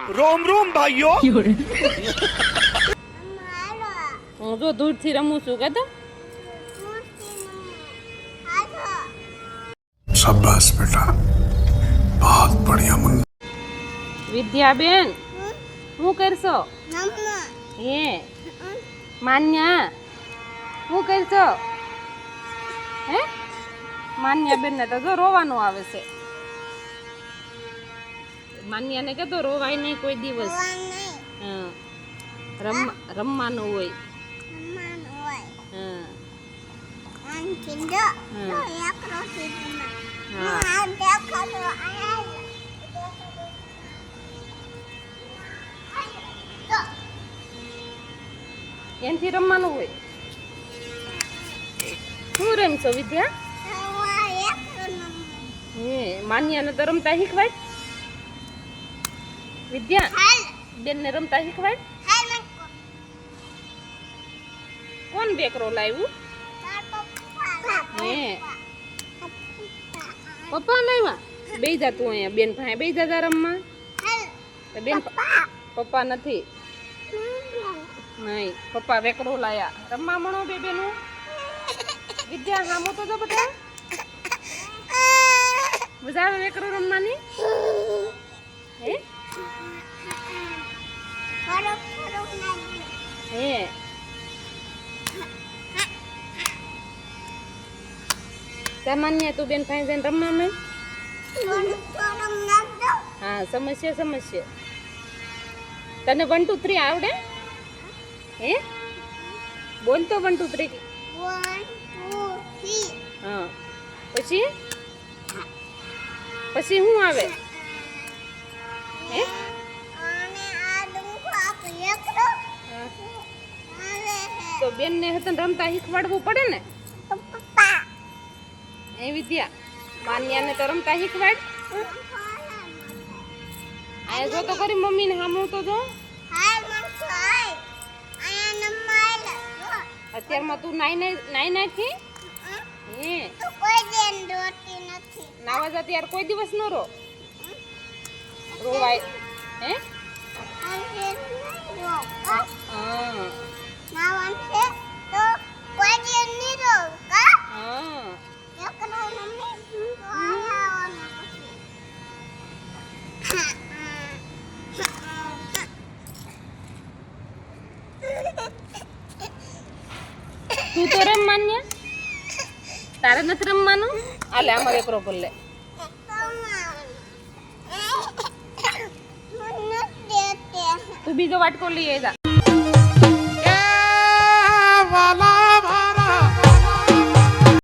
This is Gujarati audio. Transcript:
रोम रोम भाइयों હું જો દૂરથી રમું છું કે તો शाबाश बेटा बहुत बढ़िया मुन्ना વિદ્યાબેન શું કરશો હે માન્યા શું કરશો હે માન્યાબેન ને તો જો રોવાનું આવે છે માન્યાને કે તો રોવાય નહીં કોઈ દિવસ હા રમવાનું હોય હા એનથી રમવાનું હોય શું રમશો વિદ્યા હે માન્યાને તો રમતા શીખવાય વિદ્યા બેન ને રમતા શીખવાય કોણ બેકરો લાવ્યું હે પપ્પા લાવ્યા બે જા તું અહીંયા બેન ભાઈ બે જા રમવા બેન પપ્પા નથી નહીં પપ્પા વેકરો લાયા રમવા મણો બે બેનું વિદ્યા હામો તો જો બધા મજા આવે વેકરો રમવાની હે હે સામાન્ય તું બેન ભાઈ જઈને રમવા મેં હા સમસ્યા તને 1 2 3 આવડે હે બોલ તો 1 2 3 હા પછી શું આવે હે તો બેન ને હતન રમતા શીખવાડવું પડે ને એ વિદ્યા માન્યાને તો રમતા શીખવાડ આયા જો તો કરી મમ્મી ને હામું તો જો અત્યારમાં તું નાઈ નાખી હે નાવા જા ત્યારે કોઈ દિવસ ન રોવાય હે તું તો રમ માન્ય તારે નથી રમવાનું આલે અમારે એકરો પર લે તું બીજો વાટકો લઈ જા